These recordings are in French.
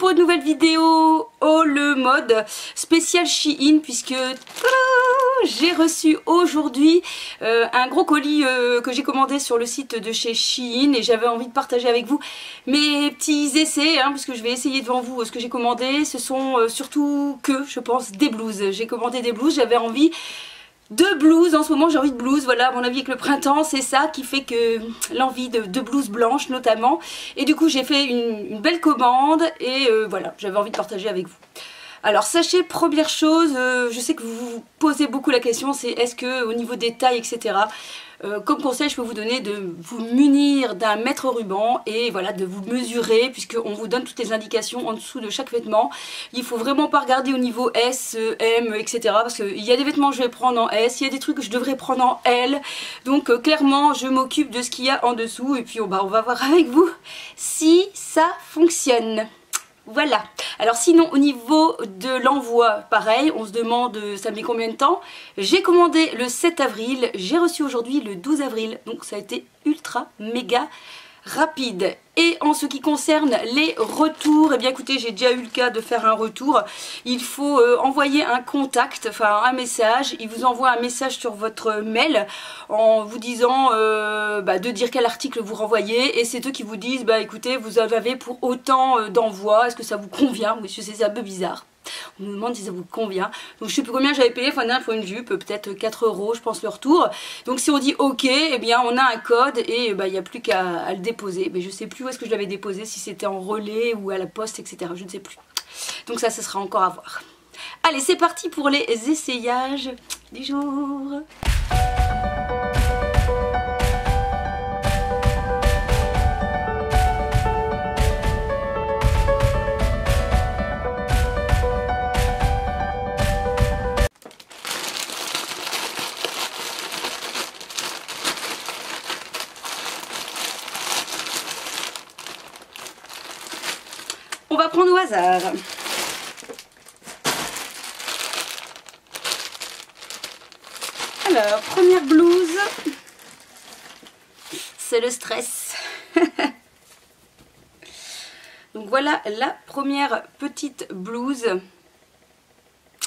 pour une nouvelle vidéo haul mode spécial Shein puisque j'ai reçu aujourd'hui un gros colis que j'ai commandé sur le site de chez Shein et j'avais envie de partager avec vous mes petits essais puisque je vais essayer devant vous ce que j'ai commandé. Ce sont surtout je pense des blouses. J'ai commandé des blouses, j'avais envie de blouses, en ce moment j'ai envie de blouses, voilà, à mon avis avec le printemps c'est ça qui fait que l'envie de blouses blanches notamment, et du coup j'ai fait une belle commande et voilà, j'avais envie de partager avec vous. Alors sachez, première chose, je sais que vous vous posez beaucoup la question, c'est est-ce que au niveau des tailles etc, comme conseil je peux vous donner de vous munir d'un mètre ruban et voilà de vous mesurer puisqu'on vous donne toutes les indications en dessous de chaque vêtement. Il faut vraiment pas regarder au niveau S, M, etc. parce qu'il y a des vêtements que je vais prendre en S, il y a des trucs que je devrais prendre en L. Donc clairement je m'occupe de ce qu'il y a en dessous et puis on va voir avec vous si ça fonctionne. Voilà. Alors sinon au niveau de l'envoi, pareil, on se demande ça met combien de temps. J'ai commandé le 7 avril, j'ai reçu aujourd'hui le 12 avril, donc ça a été ultra méga rapide. Et en ce qui concerne les retours, eh bien écoutez, j'ai déjà eu le cas de faire un retour. Il faut envoyer un contact, enfin un message. Il vous envoie un message sur votre mail en vous disant de dire quel article vous renvoyez. Et c'est eux qui vous disent, écoutez, vous avez pour autant d'envoi, est-ce que ça vous convient? Oui, c'est un peu bizarre. On nous demande si ça vous convient. Donc je sais plus combien j'avais payé pour une jupe, peut-être 4 € je pense le retour. Donc si on dit ok, eh bien on a un code et il n'y a plus qu'à le déposer. Mais je sais plus où est-ce que je l'avais déposé, si c'était en relais ou à la poste, etc. Je ne sais plus. Donc ça, ce sera encore à voir. Allez, c'est parti pour les essayages du jour. On va prendre au hasard. Alors, première blouse, c'est le stress. Donc voilà la première petite blouse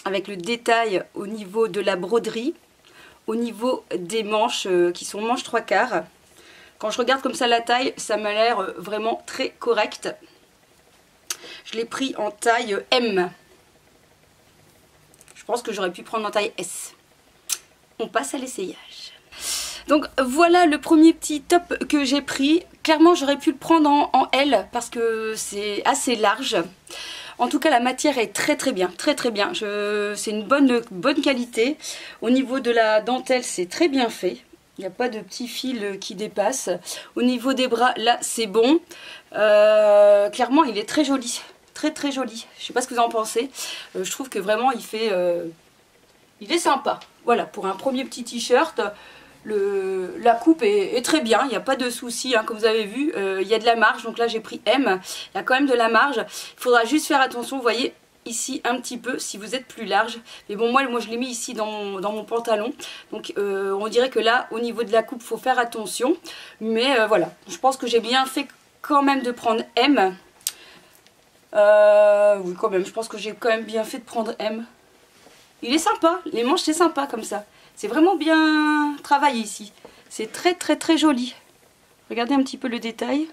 avec le détail au niveau de la broderie, au niveau des manches qui sont manches 3/4. Quand je regarde comme ça la taille, ça m'a l'air vraiment très correct. Je l'ai pris en taille M. Je pense que j'aurais pu prendre en taille S. On passe à l'essayage. Donc voilà le premier petit top que j'ai pris. Clairement j'aurais pu le prendre en L parce que c'est assez large. En tout cas la matière est très bien, très bien. C'est une bonne qualité. Au niveau de la dentelle c'est très bien fait. Il n'y a pas de petits fils qui dépassent. Au niveau des bras, là, c'est bon. Clairement, il est très joli. Très joli. Je ne sais pas ce que vous en pensez. Je trouve que vraiment, il est sympa. Voilà, pour un premier petit t-shirt, la coupe est très bien. Il n'y a pas de souci, comme vous avez vu. Il y a de la marge. Donc là, j'ai pris M. Il y a quand même de la marge. Il faudra juste faire attention, vous voyez, ici un petit peu si vous êtes plus large, mais bon moi je l'ai mis ici dans mon pantalon, donc on dirait que là au niveau de la coupe il faut faire attention, mais voilà, je pense que j'ai bien fait quand même de prendre M. Oui quand même, je pense que j'ai quand même bien fait de prendre M. Il est sympa, les manches c'est sympa comme ça, c'est vraiment bien travaillé ici, c'est très joli. Regardez un petit peu le détail.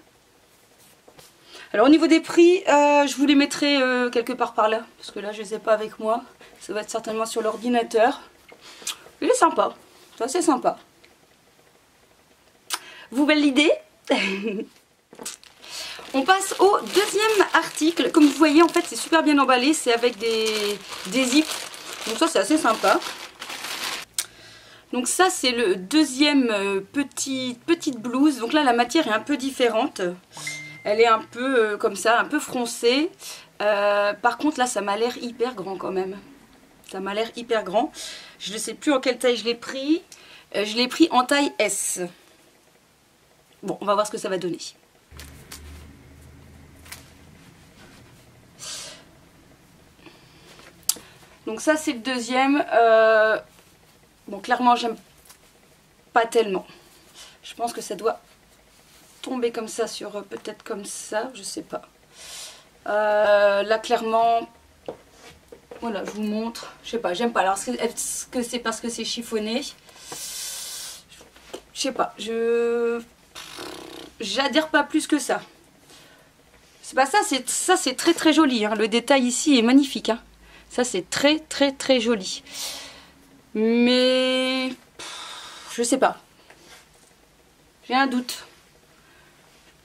Alors au niveau des prix, je vous les mettrai quelque part par là, parce que là je ne les ai pas avec moi, ça va être certainement sur l'ordinateur. Il est sympa, c'est assez sympa. Vous validez? On passe au deuxième article. Comme vous voyez en fait c'est super bien emballé, c'est avec des zips, donc ça c'est assez sympa. Donc ça c'est le deuxième petite blouse, donc là la matière est un peu différente. Elle est un peu comme ça, un peu froncée. Par contre là ça m'a l'air hyper grand quand même. Ça m'a l'air hyper grand. Je ne sais plus en quelle taille je l'ai pris. Je l'ai pris en taille S. Bon, on va voir ce que ça va donner. Donc ça c'est le deuxième. Bon clairement j'aime pas tellement. Je pense que ça doit tomber comme ça sur peut-être comme ça, je sais pas. Là clairement, voilà, je vous montre. Je sais pas, j'aime pas. Alors est-ce que c'est parce que c'est chiffonné? Je sais pas, j'adhère pas plus que ça. C'est pas ça, c'est très très joli, hein. Le détail ici est magnifique, hein. Ça c'est très très très joli. Mais je sais pas. J'ai un doute.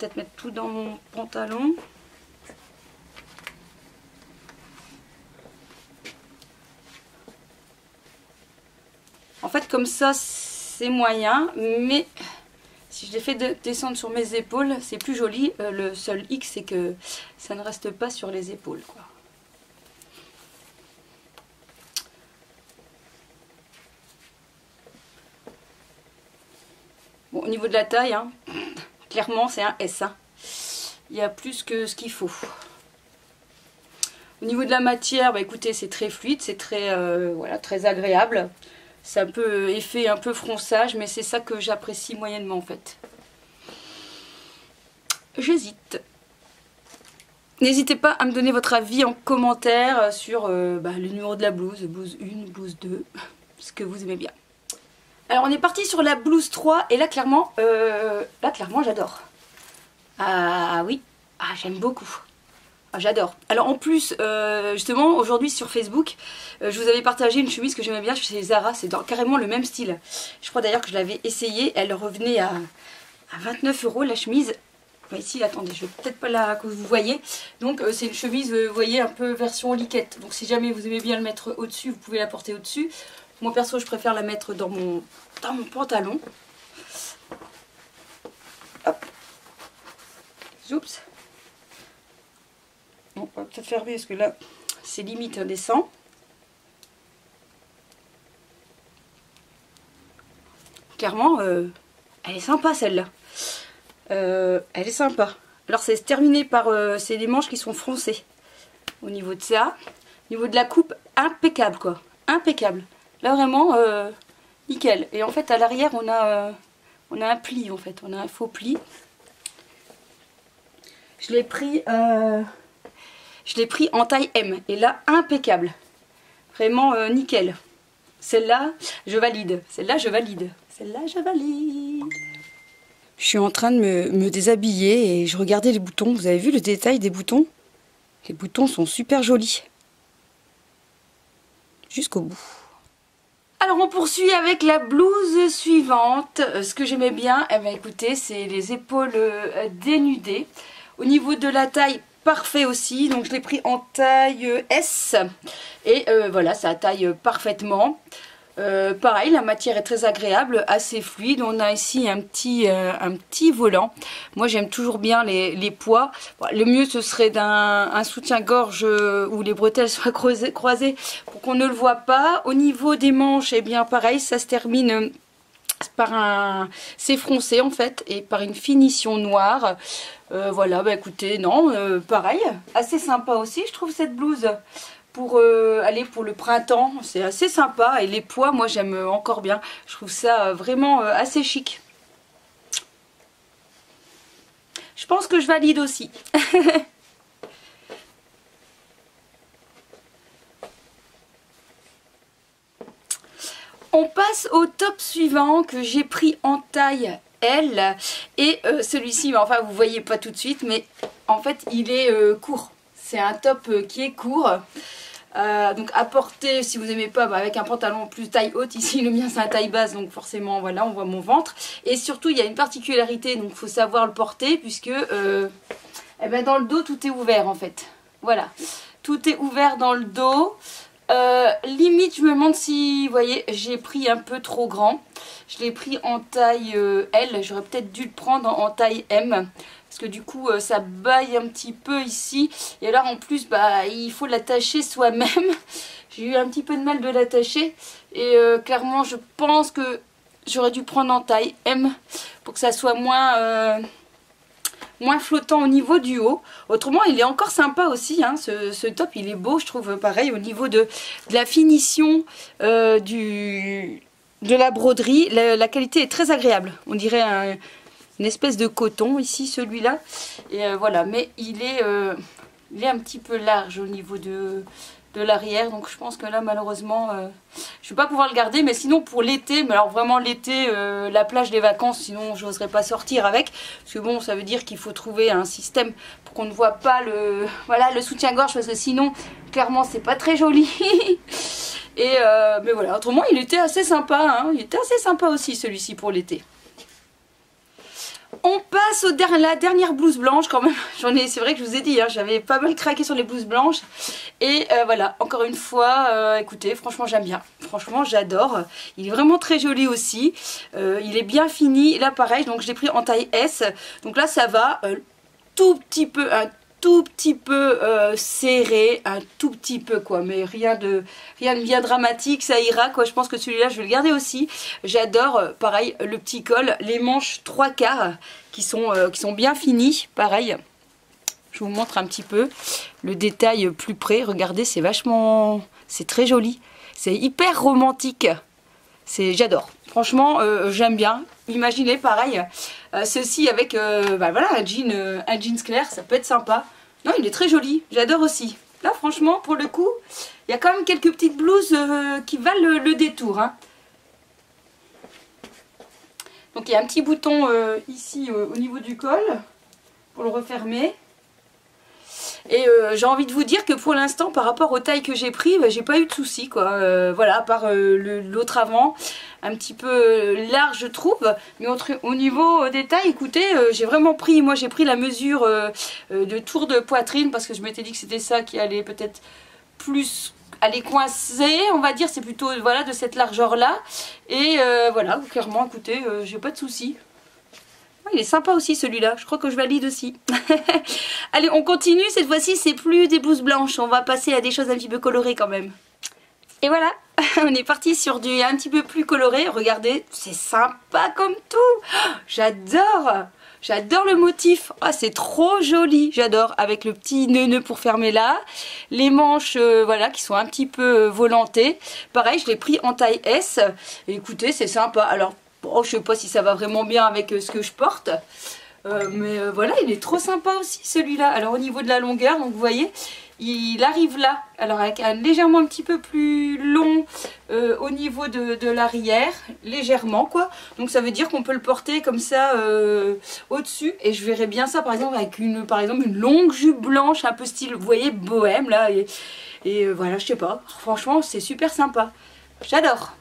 Je vais peut-être mettre tout dans mon pantalon. En fait comme ça c'est moyen, mais si je les fais descendre sur mes épaules c'est plus joli. Le seul hic c'est que ça ne reste pas sur les épaules, quoi. Bon, au niveau de la taille, hein, clairement c'est un S, hein. Il y a plus que ce qu'il faut. Au niveau de la matière, bah écoutez, c'est très fluide, c'est très, voilà, très agréable. C'est un peu effet, un peu fronçage, mais c'est ça que j'apprécie moyennement en fait. J'hésite. N'hésitez pas à me donner votre avis en commentaire sur le numéro de la blouse, blouse 1, blouse 2, ce que vous aimez bien. Alors on est parti sur la blouse 3 et là clairement j'adore. Ah oui, ah j'aime beaucoup. Ah, j'adore. Alors en plus, justement, aujourd'hui sur Facebook, je vous avais partagé une chemise que j'aimais bien chez Zara. C'est carrément le même style. Je crois d'ailleurs que je l'avais essayée. Elle revenait à 29 € la chemise. Enfin, ici, attendez, je vais peut-être pas la que vous voyez. Donc c'est une chemise, vous voyez, un peu version liquette. Donc si jamais vous aimez bien le mettre au-dessus, vous pouvez la porter au-dessus. Moi perso, je préfère la mettre dans mon pantalon. Hop. Oups. Bon, on va peut-être fermer parce que là, c'est limite indécent. Clairement, elle est sympa celle-là. Elle est sympa. Alors c'est terminé par c'est des manches qui sont froncées. Au niveau de ça, au niveau de la coupe, impeccable quoi. Impeccable. Là vraiment, nickel. Et en fait à l'arrière on a un pli en fait. On a un faux pli. Je l'ai pris en taille M. Et là, impeccable. Vraiment nickel. Celle-là, je valide. Celle-là, je valide. Celle-là, je valide. Je suis en train de me déshabiller et je regardais les boutons. Vous avez vu le détail des boutons? Les boutons sont super jolis. Jusqu'au bout. Alors on poursuit avec la blouse suivante. Ce que j'aimais bien, eh bien, écoutez, c'est les épaules dénudées. Au niveau de la taille, parfait aussi. Donc je l'ai pris en taille S. Et voilà, ça taille parfaitement. Pareil, la matière est très agréable, assez fluide. On a ici un petit volant. Moi j'aime toujours bien les poids. Bon, le mieux ce serait un soutien-gorge où les bretelles soient croisées pour qu'on ne le voit pas. Au niveau des manches, eh bien pareil, ça se termine par c'est froncé en fait et par une finition noire. Voilà, bah écoutez, non, pareil, assez sympa aussi je trouve cette blouse. Pour aller pour le printemps, c'est assez sympa. Et les poids, moi j'aime encore bien. Je trouve ça vraiment assez chic. Je pense que je valide aussi. On passe au top suivant que j'ai pris en taille L. Et celui-ci, enfin vous voyez pas tout de suite, mais en fait il est court. C'est un top qui est court. Donc à porter, si vous n'aimez pas, avec un pantalon plus taille haute. Ici le mien c'est un taille basse, donc forcément voilà, on voit mon ventre. Et surtout il y a une particularité, donc il faut savoir le porter, puisque eh ben, dans le dos tout est ouvert en fait. Voilà, tout est ouvert dans le dos. Limite je me demande si, vous voyez, j'ai pris un peu trop grand. Je l'ai pris en taille L, j'aurais peut-être dû le prendre en taille M. Parce que du coup ça baille un petit peu ici. Et alors en plus bah, il faut l'attacher soi-même. J'ai eu un petit peu de mal de l'attacher. Et clairement je pense que j'aurais dû prendre en taille M. Pour que ça soit moins flottant au niveau du haut. Autrement il est encore sympa aussi, hein, ce top il est beau je trouve. Pareil au niveau de la finition de la broderie. La qualité est très agréable. On dirait une espèce de coton ici celui-là. Et voilà, mais il il est un petit peu large au niveau de l'arrière, donc je pense que là malheureusement je vais pas pouvoir le garder. Mais sinon pour l'été, mais alors vraiment l'été, la plage des vacances, sinon j'oserais pas sortir avec, parce que bon, ça veut dire qu'il faut trouver un système pour qu'on ne voit pas le, voilà, le soutien-gorge, parce que sinon clairement c'est pas très joli. Et mais voilà, autrement il était assez sympa, hein. Il était assez sympa aussi celui-ci pour l'été. On passe la dernière blouse blanche quand même. C'est vrai que je vous ai dit, hein, j'avais pas mal craqué sur les blouses blanches. Et voilà, encore une fois, écoutez, franchement j'aime bien. Franchement j'adore. Il est vraiment très joli aussi. Il est bien fini. Là pareil, donc je l'ai pris en taille S. Donc là ça va un tout petit peu serré, un tout petit peu quoi, mais rien de bien dramatique, ça ira quoi. Je pense que celui-là je vais le garder aussi. J'adore pareil le petit col, les manches 3/4 qui sont bien finies, pareil. Je vous montre un petit peu le détail plus près. Regardez, c'est vachement, c'est très joli, c'est hyper romantique. J'adore. Franchement, j'aime bien. Imaginez pareil, ceci avec bah voilà, un jeans clair, ça peut être sympa. Non, il est très joli. J'adore aussi. Là, franchement, pour le coup, il y a quand même quelques petites blouses qui valent le détour. Hein. Donc, il y a un petit bouton ici au niveau du col pour le refermer. Et j'ai envie de vous dire que pour l'instant, par rapport aux tailles que j'ai pris, bah, j'ai pas eu de soucis quoi. Voilà, à part l'autre avant, un petit peu large je trouve. Mais au niveau des tailles, écoutez, j'ai vraiment pris, moi j'ai pris la mesure de tour de poitrine parce que je m'étais dit que c'était ça qui allait peut-être plus aller coincer, on va dire. C'est plutôt voilà de cette largeur là. Et voilà, clairement, écoutez, j'ai pas de soucis. Il est sympa aussi celui-là, je crois que je valide aussi. Allez, on continue, cette fois-ci c'est plus des blouses blanches, on va passer à des choses un petit peu colorées quand même. Et voilà, on est parti sur du un petit peu plus coloré. Regardez, c'est sympa comme tout. J'adore. J'adore le motif. Ah, c'est trop joli. J'adore. Avec le petit nœud pour fermer là. Les manches, voilà, qui sont un petit peu volantées. Pareil, je l'ai pris en taille S. Et écoutez, c'est sympa. Alors, bon, je sais pas si ça va vraiment bien avec ce que je porte. Mais voilà, il est trop sympa aussi celui-là. Alors, au niveau de la longueur, donc vous voyez, il arrive là. Alors, avec un légèrement un petit peu plus long au niveau de l'arrière. Légèrement, quoi. Donc, ça veut dire qu'on peut le porter comme ça au-dessus. Et je verrais bien ça, par exemple, avec une longue jupe blanche, un peu style, vous voyez, bohème, là. Et voilà, je sais pas. Franchement, c'est super sympa. J'adore.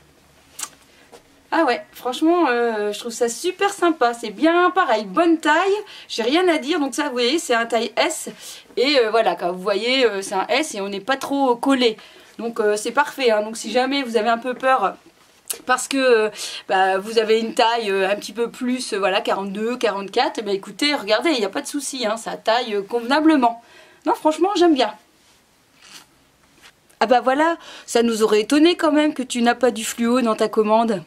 Ah ouais, franchement, je trouve ça super sympa. C'est bien pareil, bonne taille. J'ai rien à dire. Donc ça, vous voyez, c'est un taille S. Et voilà, quand vous voyez, c'est un S et on n'est pas trop collé. Donc c'est parfait. Hein. Donc si jamais vous avez un peu peur parce que bah, vous avez une taille un petit peu plus, voilà, 42, 44, bah écoutez, regardez, il n'y a pas de souci. Hein, ça taille convenablement. Non, franchement, j'aime bien. Ah bah voilà, ça nous aurait étonné quand même que tu n'as pas du fluo dans ta commande.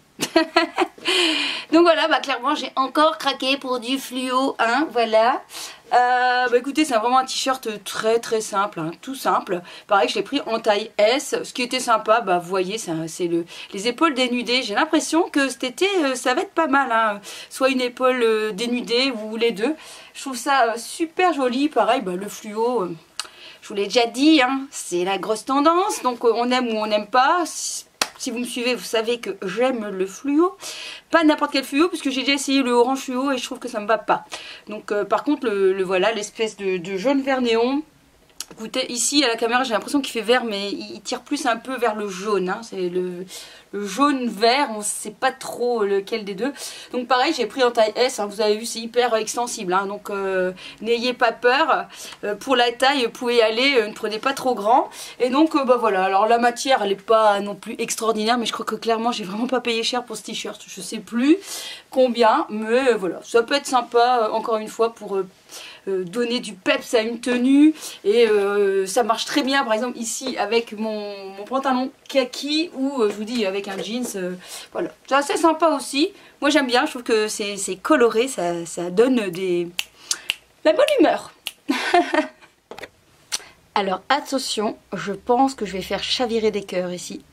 Donc voilà, bah clairement j'ai encore craqué pour du fluo, hein, voilà. Bah écoutez, c'est vraiment un t-shirt très très simple, hein, tout simple. Pareil, je l'ai pris en taille S. Ce qui était sympa, bah vous voyez, c'est les épaules dénudées. J'ai l'impression que cet été, ça va être pas mal, hein. Soit une épaule dénudée ou les deux. Je trouve ça super joli. Pareil, bah le fluo... je vous l'ai déjà dit, hein, c'est la grosse tendance, donc on aime ou on n'aime pas. Si vous me suivez, vous savez que j'aime le fluo. Pas n'importe quel fluo, puisque j'ai déjà essayé le orange fluo et je trouve que ça me va pas. Donc par contre, voilà, l'espèce de jaune vert néon. Écoutez, ici à la caméra, j'ai l'impression qu'il fait vert, mais il tire plus un peu vers le jaune. Hein. C'est le jaune vert, on ne sait pas trop lequel des deux. Donc pareil, j'ai pris en taille S, hein, vous avez vu, c'est hyper extensible. Hein, donc n'ayez pas peur. Pour la taille, vous pouvez y aller, ne prenez pas trop grand. Et donc bah voilà, alors la matière, elle n'est pas non plus extraordinaire, mais je crois que clairement, j'ai vraiment pas payé cher pour ce t-shirt. Je sais plus combien, mais voilà, ça peut être sympa, encore une fois, pour... donner du peps à une tenue. Et ça marche très bien par exemple ici avec mon pantalon kaki ou je vous dis avec un jeans, voilà, c'est assez sympa aussi. Moi j'aime bien, je trouve que c'est coloré, ça donne la bonne humeur. Alors attention, je pense que je vais faire chavirer des cœurs ici.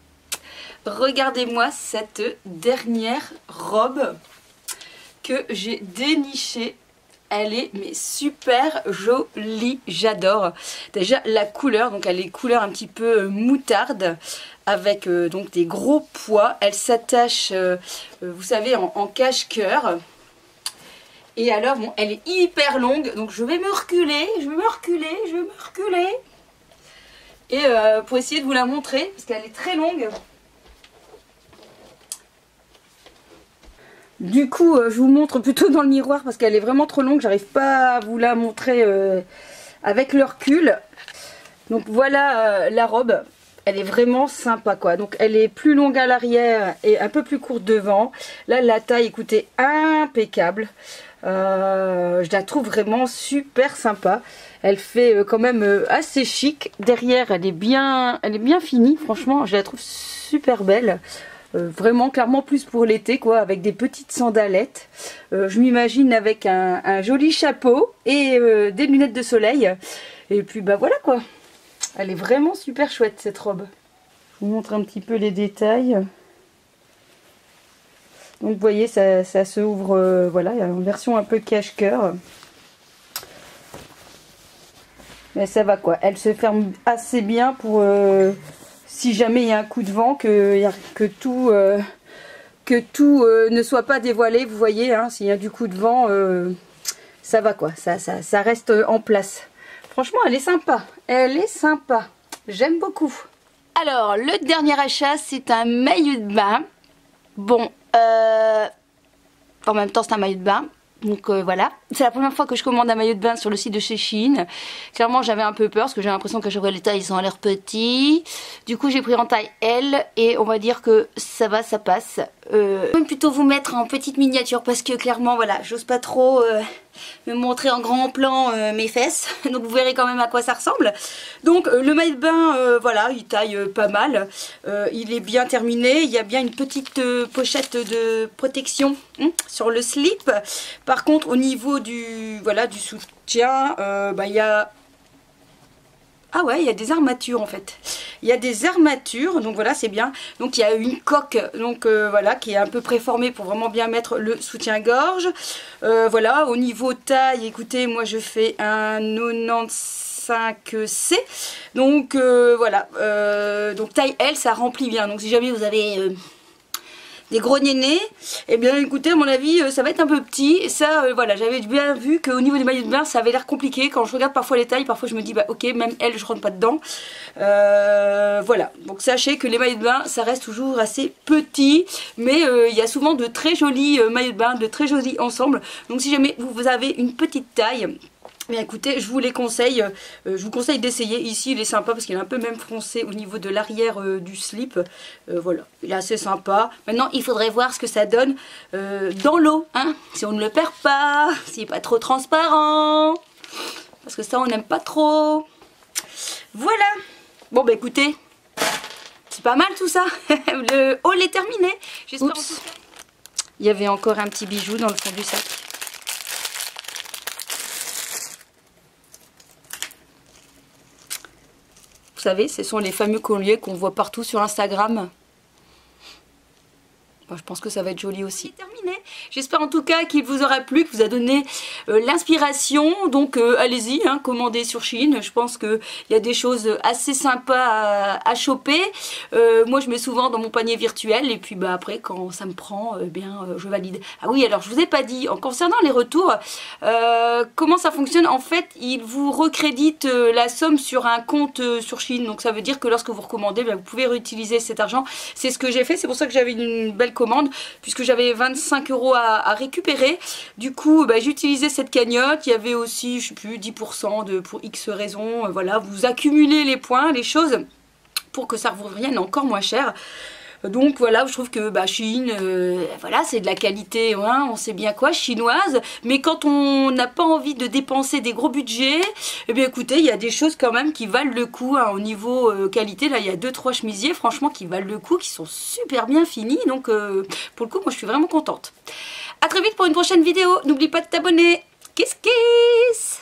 Regardez-moi cette dernière robe que j'ai dénichée. elle est mais super jolie, j'adore. Déjà la couleur, donc elle est couleur un petit peu moutarde avec donc des gros pois. Elle s'attache, vous savez, en cache-cœur. Et alors bon, elle est hyper longue, donc je vais me reculer, et pour essayer de vous la montrer, parce qu'elle est très longue. Du coup, je vous montre plutôt dans le miroir parce qu'elle est vraiment trop longue. J'arrive pas à vous la montrer avec le recul. Donc voilà la robe. Elle est vraiment sympa quoi. Donc elle est plus longue à l'arrière et un peu plus courte devant. Là, la taille, écoutez, impeccable. Je la trouve vraiment super sympa. Elle fait quand même assez chic. Derrière, elle est bien finie. Franchement, je la trouve super belle. Vraiment clairement plus pour l'été quoi, avec des petites sandalettes. Je m'imagine avec un joli chapeau et des lunettes de soleil. Et puis bah voilà quoi. Elle est vraiment super chouette cette robe. Je vous montre un petit peu les détails. Donc vous voyez ça se ouvre voilà, en version un peu cache-cœur. Mais ça va quoi. Elle se ferme assez bien pour... si jamais il y a un coup de vent, que tout ne soit pas dévoilé, vous voyez, hein, s'il y a du coup de vent, ça va quoi, ça reste en place. Franchement, elle est sympa, j'aime beaucoup. Alors, le dernier achat, c'est un maillot de bain. Bon, en même temps, c'est un maillot de bain. Donc voilà, c'est la première fois que je commande un maillot de bain sur le site de chez Shein. Clairement j'avais un peu peur parce que j'ai l'impression que les tailles ils ont l'air petits. Du coup j'ai pris en taille L et on va dire que ça va, ça passe. Je vais plutôt vous mettre en petite miniature parce que clairement voilà, j'ose pas trop me montrer en grand plan mes fesses. Donc vous verrez quand même à quoi ça ressemble. Donc le maillot de bain, voilà, il taille pas mal. Il est bien terminé. Il y a bien une petite pochette de protection sur le slip. Par contre au niveau du soutien, il y a... Ah ouais, il y a des armatures en fait. Il y a des armatures, donc voilà, c'est bien. Donc il y a une coque, donc voilà, qui est un peu préformée pour vraiment bien mettre le soutien-gorge. Voilà, au niveau taille, écoutez, moi je fais un 95C. Donc voilà, donc taille L, ça remplit bien. Donc si jamais vous avez... des gros nénés, et bien écoutez à mon avis ça va être un peu petit. Et ça voilà, j'avais bien vu qu'au niveau des maillots de bain ça avait l'air compliqué. Quand je regarde parfois les tailles, parfois je me dis bah ok, même elle je rentre pas dedans. Voilà, donc sachez que les maillots de bain ça reste toujours assez petit, mais il y a souvent de très jolis maillots de bain, de très jolis ensembles. Donc si jamais vous avez une petite taille, bien écoutez, je vous les conseille, je vous conseille d'essayer. Ici il est sympa parce qu'il est un peu même froncé au niveau de l'arrière du slip. Voilà, il est assez sympa. Maintenant il faudrait voir ce que ça donne dans l'eau, hein, si on ne le perd pas, s'il n'est pas trop transparent, parce que ça on n'aime pas trop. Voilà, bon bah écoutez, c'est pas mal tout ça. Le haul est terminé. J'espère en tout cas. Il y avait encore un petit bijou dans le fond du sac. Vous savez, ce sont les fameux colliers qu'on voit partout sur Instagram. Bon, je pense que ça va être joli aussi. C'est terminé. J'espère en tout cas qu'il vous aura plu, que vous a donné l'inspiration. Donc allez-y, hein, commandez sur Shein. Je pense qu'il y a des choses assez sympas à choper. Moi je mets souvent dans mon panier virtuel. Et puis bah, après quand ça me prend, je valide. Ah oui, alors je vous ai pas dit, en concernant les retours, comment ça fonctionne. En fait, ils vous recréditent la somme sur un compte sur Shein. Donc ça veut dire que lorsque vous recommandez, vous pouvez réutiliser cet argent. C'est ce que j'ai fait. C'est pour ça que j'avais une belle commande, puisque j'avais 25 € à récupérer. Du coup j'ai utilisé cette cagnotte. Il y avait aussi je sais plus 10% pour X raisons. Voilà, vous accumulez les points, les choses pour que ça vous revienne encore moins cher. Donc voilà, je trouve que Shein, voilà, c'est de la qualité, hein, on sait bien quoi, chinoise. Mais quand on n'a pas envie de dépenser des gros budgets, eh bien écoutez, il y a des choses quand même qui valent le coup, hein, au niveau qualité. Là, il y a 2-3 chemisiers, franchement, qui valent le coup, qui sont super bien finis. Donc pour le coup, moi, je suis vraiment contente. A très vite pour une prochaine vidéo. N'oublie pas de t'abonner. Kiss kiss.